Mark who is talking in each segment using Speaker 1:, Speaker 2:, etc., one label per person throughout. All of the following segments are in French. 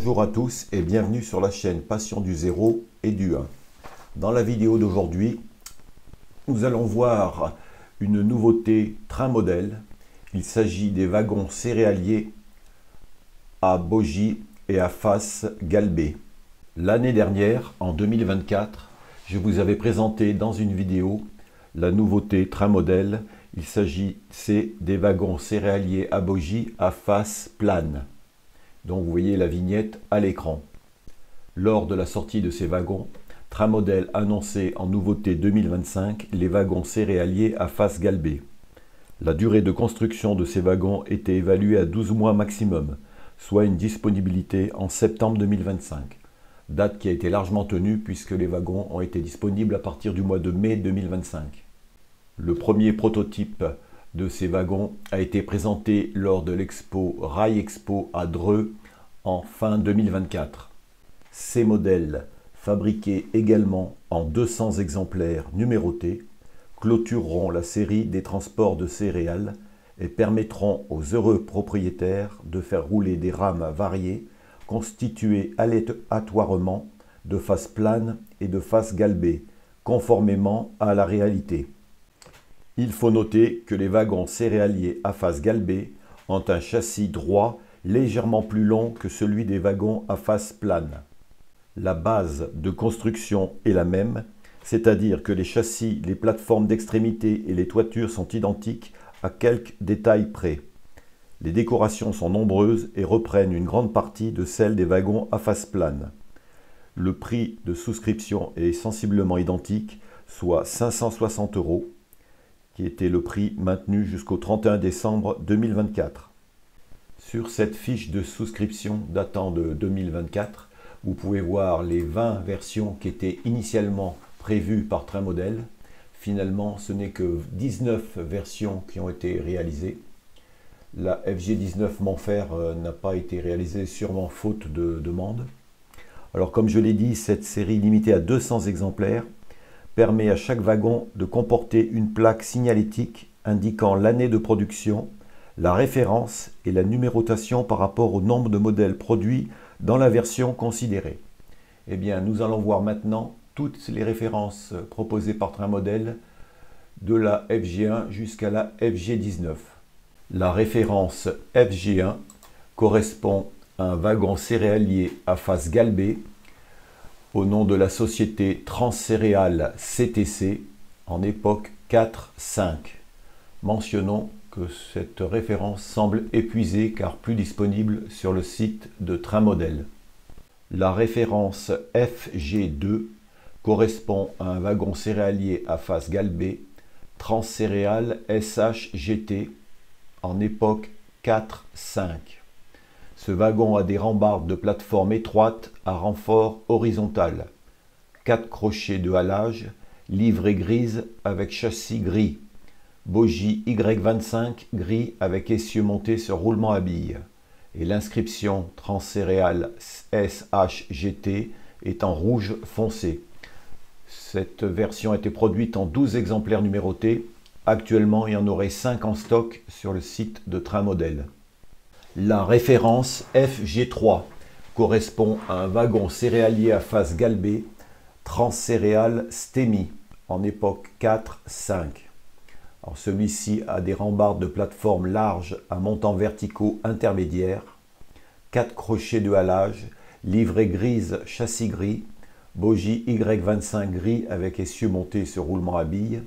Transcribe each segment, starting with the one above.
Speaker 1: Bonjour à tous et bienvenue sur la chaîne Passion du 0 et du 1. Dans la vidéo d'aujourd'hui, nous allons voir une nouveauté train modèle. Il s'agit des wagons céréaliers à bogies et à face galbée. L'année dernière, en 2024, je vous avais présenté dans une vidéo la nouveauté train modèle. Il s'agissait des wagons céréaliers à bogies à face plane. Donc vous voyez la vignette à l'écran. Lors de la sortie de ces wagons, train modèle annonçait en nouveauté 2025 les wagons céréaliers à face galbée. La durée de construction de ces wagons était évaluée à 12 mois maximum, soit une disponibilité en septembre 2025. Date qui a été largement tenue puisque les wagons ont été disponibles à partir du mois de mai 2025. Le premier prototype de ces wagons a été présenté lors de l'expo Rail Expo à Dreux en fin 2024. Ces modèles, fabriqués également en 200 exemplaires numérotés, clôtureront la série des transports de céréales et permettront aux heureux propriétaires de faire rouler des rames variées constituées aléatoirement de face plane et de face galbée, conformément à la réalité. Il faut noter que les wagons céréaliers à face galbée ont un châssis droit légèrement plus long que celui des wagons à face plane. La base de construction est la même, c'est-à-dire que les châssis, les plateformes d'extrémité et les toitures sont identiques à quelques détails près. Les décorations sont nombreuses et reprennent une grande partie de celles des wagons à face plane. Le prix de souscription est sensiblement identique, soit 560 €, qui était le prix maintenu jusqu'au 31 décembre 2024. Sur cette fiche de souscription datant de 2024, vous pouvez voir les 20 versions qui étaient initialement prévues par train modèle. Finalement, ce n'est que 19 versions qui ont été réalisées. La FG19 Montfer n'a pas été réalisée, sûrement faute de demande. Alors comme je l'ai dit, cette série limitée à 200 exemplaires permet à chaque wagon de comporter une plaque signalétique indiquant l'année de production, la référence et la numérotation par rapport au nombre de modèles produits dans la version considérée. Eh bien, nous allons voir maintenant toutes les références proposées par train modèle de la FG1 jusqu'à la FG19. La référence FG1 correspond à un wagon céréalier à face galbée au nom de la société Transcéréales CTC en époque 4-5. Mentionnons que cette référence semble épuisée car plus disponible sur le site de train modèle. La référence FG2 correspond à un wagon céréalier à face galbée Transcéréales SHGT en époque 4-5. Ce wagon a des rambardes de plateforme étroites à renfort horizontal, 4 crochets de halage, livrée grise avec châssis gris, bogie Y25 gris avec essieu monté sur roulement à billes, et l'inscription Transcéréales SHGT est en rouge foncé. Cette version a été produite en 12 exemplaires numérotés. Actuellement, il y en aurait 5 en stock sur le site de train modèle. La référence FG3 correspond à un wagon céréalier à face galbée Transcéréales STEMI en époque 4-5. Celui-ci a des rambardes de plateforme larges à montants verticaux intermédiaires, 4 crochets de halage, livrée grise châssis gris, bogie Y25 gris avec essieu monté sur roulement à billes.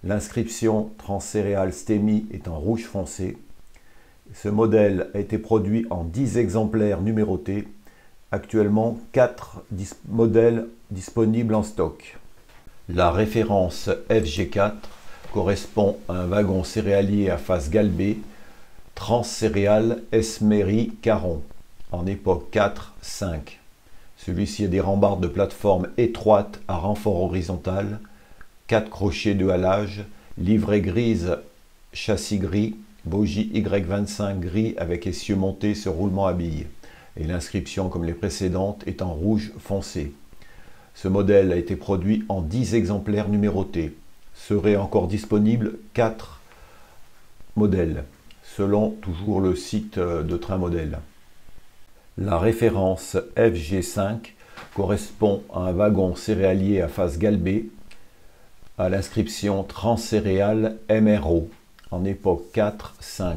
Speaker 1: L'inscription Transcéréales STEMI est en rouge foncé. Ce modèle a été produit en 10 exemplaires numérotés. Actuellement, 4 modèles disponibles en stock. La référence FG4 correspond à un wagon céréalier à face galbée Transcéréales Esmery Caron en époque 4-5. Celui-ci a des rambardes de plateforme étroites à renfort horizontal, 4 crochets de halage, livrée grise châssis gris, bogie Y25 gris avec essieu monté sur roulement à billes. Et l'inscription, comme les précédentes, est en rouge foncé. Ce modèle a été produit en 10 exemplaires numérotés. Seraient encore disponibles 4 modèles, selon toujours le site de train modèle. La référence FG5 correspond à un wagon céréalier à face galbée à l'inscription Transcéréales MRO en époque 4-5.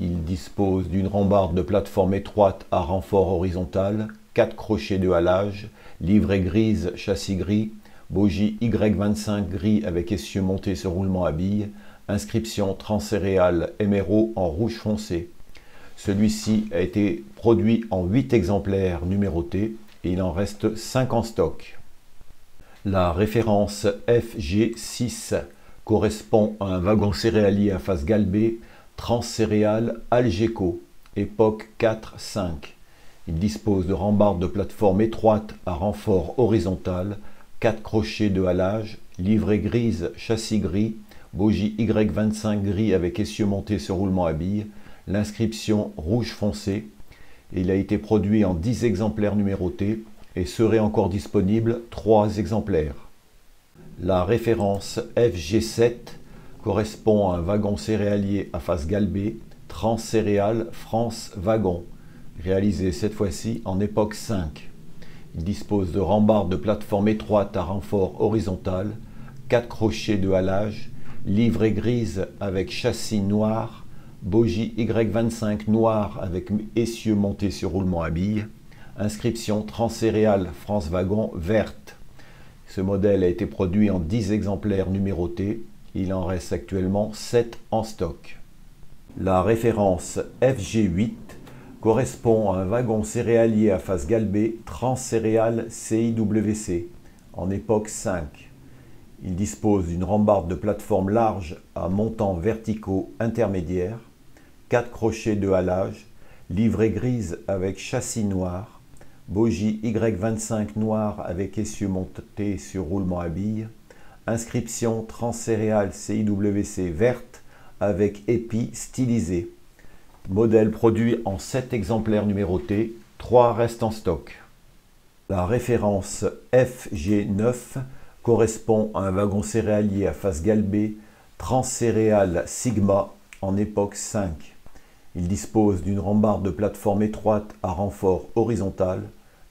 Speaker 1: Il dispose d'une rambarde de plateforme étroite à renfort horizontal, 4 crochets de halage, livrée grise, châssis gris, bogie Y25 gris avec essieu monté sur roulement à billes, inscription Transcéréales MRO en rouge foncé. Celui-ci a été produit en 8 exemplaires numérotés et il en reste 5 en stock. La référence FG6 correspond à un wagon céréalier à face galbée Transcéréales Algeco, époque 4-5. Il dispose de rambardes de plateforme étroite à renfort horizontal, 4 crochets de halage, livrée grise, châssis gris, bogie Y25 gris avec essieu monté sur roulement à billes, l'inscription rouge foncé. Il a été produit en 10 exemplaires numérotés et serait encore disponible 3 exemplaires. La référence FG7 correspond à un wagon céréalier à face galbée Transcéréales France Wagon, réalisé cette fois-ci en époque 5. Il dispose de rambardes de plateforme étroite à renfort horizontal, 4 crochets de halage, livrée grise avec châssis noir, bogie Y25 noir avec essieu monté sur roulement à billes, inscription Transcéréales France Wagon verte. Ce modèle a été produit en 10 exemplaires numérotés. Il en reste actuellement 7 en stock. La référence FG8 correspond à un wagon céréalier à face galbée Transcéréales CIWC en époque 5. Il dispose d'une rambarde de plateforme large à montants verticaux intermédiaires, 4 crochets de halage, livrée grise avec châssis noir, bogie Y25 noir avec essieu monté sur roulement à billes, inscription Transcéréales CIWC verte avec épi stylisé. Modèle produit en 7 exemplaires numérotés, 3 restent en stock. La référence FG9 correspond à un wagon céréalier à face galbée Transcéréales Sigma en époque 5. Il dispose d'une rambarde de plateforme étroite à renfort horizontal,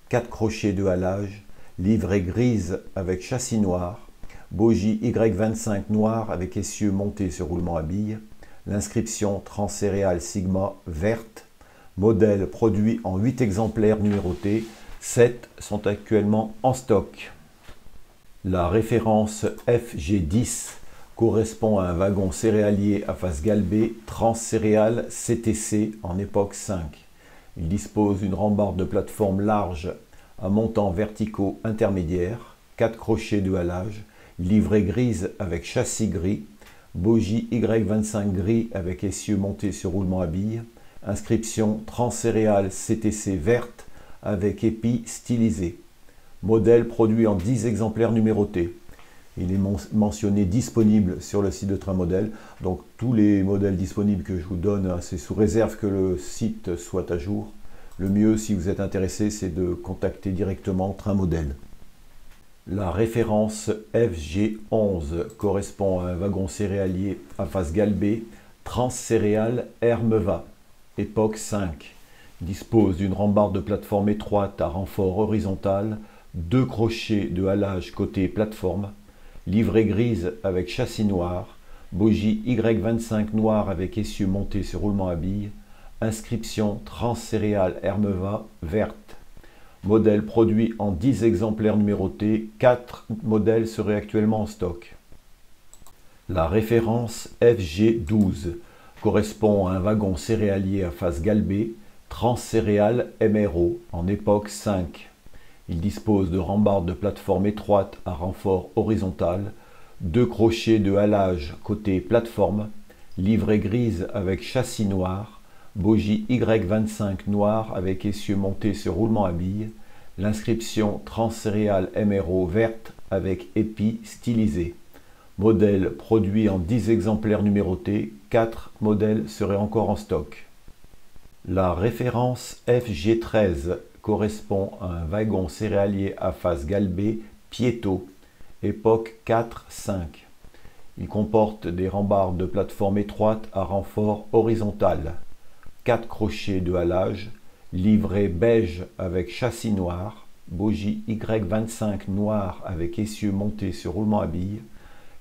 Speaker 1: 4 crochets de halage, livrée grise avec châssis noir, bogie Y25 noir avec essieu monté sur roulement à billes, l'inscription Transcéréales Sigma verte, modèle produit en 8 exemplaires numérotés, 7 sont actuellement en stock. La référence FG10 correspond à un wagon céréalier à face galbée Transcéréales CTC en époque 5. Il dispose d'une rambarde de plateforme large à montants verticaux intermédiaires, 4 crochets de halage, livrée grise avec châssis gris, bogie Y25 gris avec essieu monté sur roulement à billes, inscription Transcéréales CTC verte avec épi stylisé. Modèle produit en 10 exemplaires numérotés. Il est mentionné disponible sur le site de Train Modèle. Donc tous les modèles disponibles que je vous donne, c'est sous réserve que le site soit à jour. Le mieux, si vous êtes intéressé, c'est de contacter directement Train Modèle. La référence FG11 correspond à un wagon céréalier à face galbée Transcéréales Hermeva, époque 5. Il dispose d'une rambarde de plateforme étroite à renfort horizontal, 2 crochets de halage côté plateforme, livrée grise avec châssis noir, bogie Y25 noir avec essieu monté sur roulement à billes, inscription Transcéréales Hermeva verte. Modèle produit en 10 exemplaires numérotés, 4 modèles seraient actuellement en stock. La référence FG12 correspond à un wagon céréalier à face galbée Transcéréales MRO en époque 5. Il dispose de rambardes de plateforme étroite à renfort horizontal, 2 crochets de halage côté plateforme, livrée grise avec châssis noir, bogie Y25 noir avec essieu monté sur roulement à billes, l'inscription Transcéréales MRO verte avec épi stylisé. Modèle produit en 10 exemplaires numérotés, 4 modèles seraient encore en stock. La référence FG13 correspond à un wagon céréalier à face galbée Pietto, époque 4-5. Il comporte des rambardes de plateforme étroite à renfort horizontal, 4 crochets de halage, livré beige avec châssis noir, bogie Y25 noir avec essieu monté sur roulement à billes,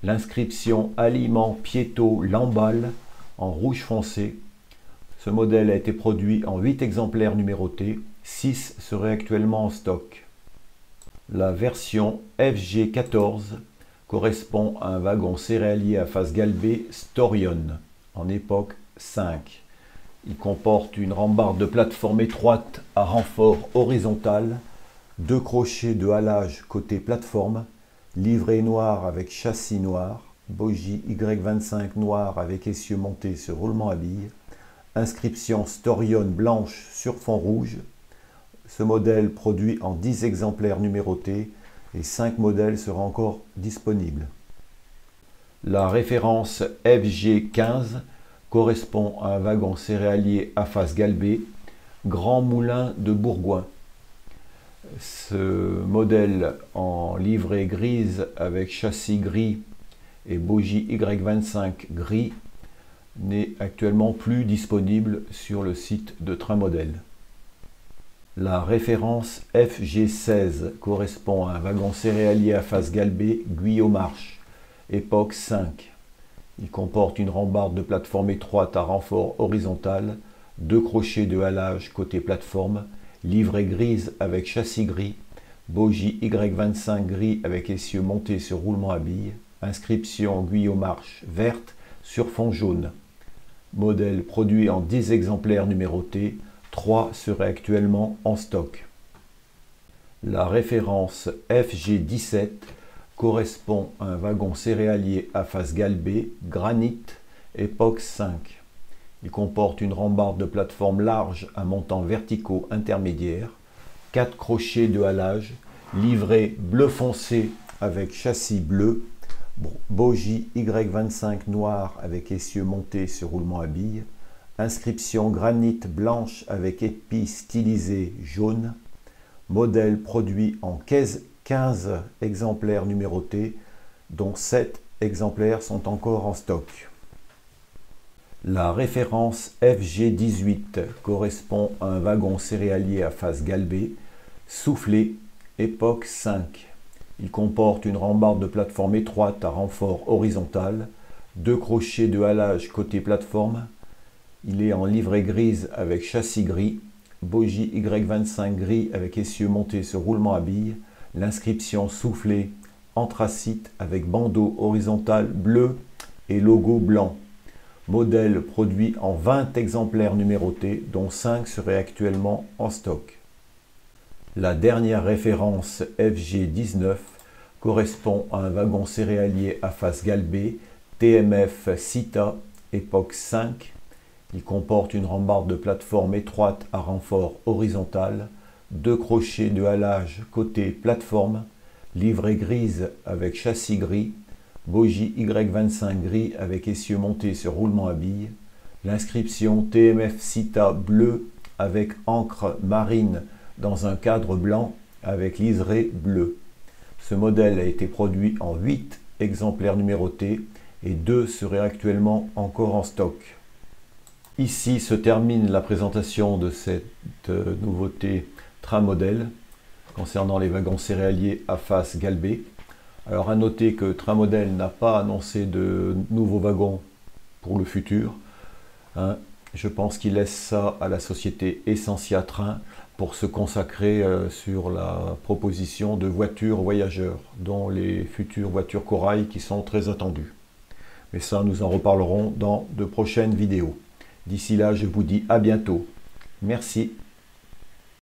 Speaker 1: l'inscription aliment piéto Lamballe en rouge foncé. Ce modèle a été produit en 8 exemplaires numérotés, 6 seraient actuellement en stock. La version FG14 correspond à un wagon céréalier à face galbée Storion en époque 5. Il comporte une rambarde de plateforme étroite à renfort horizontal, 2 crochets de halage côté plateforme, livré noir avec châssis noir, bogie Y25 noir avec essieu monté sur roulement à billes, inscription Storion blanche sur fond rouge. Ce modèle produit en 10 exemplaires numérotés et 5 modèles seront encore disponibles. La référence FG15 correspond à un wagon céréalier à face galbée, Grand Moulin de Bourgoin. Ce modèle en livrée grise avec châssis gris et bogie Y25 gris n'est actuellement plus disponible sur le site de Train Modèle. La référence FG16 correspond à un wagon céréalier à face galbée Guyot-Marche, époque 5. Il comporte une rambarde de plateforme étroite à renfort horizontal, 2 crochets de halage côté plateforme, livrée grise avec châssis gris, bogie Y25 gris avec essieu monté sur roulement à billes, inscription Guyot-Marche verte sur fond jaune. Modèle produit en 10 exemplaires numérotés, 3 seraient actuellement en stock. La référence FG17 correspond à un wagon céréalier à face galbée, granit, époque 5. Il comporte une rambarde de plateforme large à montants verticaux intermédiaires, 4 crochets de halage, livré bleu foncé avec châssis bleu, bogie Y25 noir avec essieu monté sur roulement à billes, inscription granit blanche avec épi stylisé jaune, modèle produit en 15 exemplaires numérotés, dont 7 exemplaires sont encore en stock. La référence FG18 correspond à un wagon céréalier à face galbée, soufflé, époque 5. Il comporte une rambarde de plateforme étroite à renfort horizontal, 2 crochets de halage côté plateforme. Il est en livrée grise avec châssis gris, bogie Y25 gris avec essieu monté sur roulement à billes, l'inscription soufflée anthracite avec bandeau horizontal bleu et logo blanc. Modèle produit en 20 exemplaires numérotés, dont 5 seraient actuellement en stock. La dernière référence FG19 correspond à un wagon céréalier à face galbée TMF Cita, époque 5. Il comporte une rambarde de plateforme étroite à renfort horizontal, 2 crochets de halage côté plateforme, livrée grise avec châssis gris, bogie Y25 gris avec essieu monté sur roulement à billes, l'inscription TMF Cita bleu avec encre marine dans un cadre blanc avec liseré bleu. Ce modèle a été produit en 8 exemplaires numérotés et 2 seraient actuellement encore en stock. Ici se termine la présentation de cette nouveauté Train Modèle concernant les wagons céréaliers à face galbée. Alors à noter que Train Modèle n'a pas annoncé de nouveaux wagons pour le futur. Je pense qu'il laisse ça à la société Essentia Train pour se consacrer sur la proposition de voitures voyageurs, dont les futures voitures corail qui sont très attendues. Mais ça, nous en reparlerons dans de prochaines vidéos. D'ici là, je vous dis à bientôt. Merci.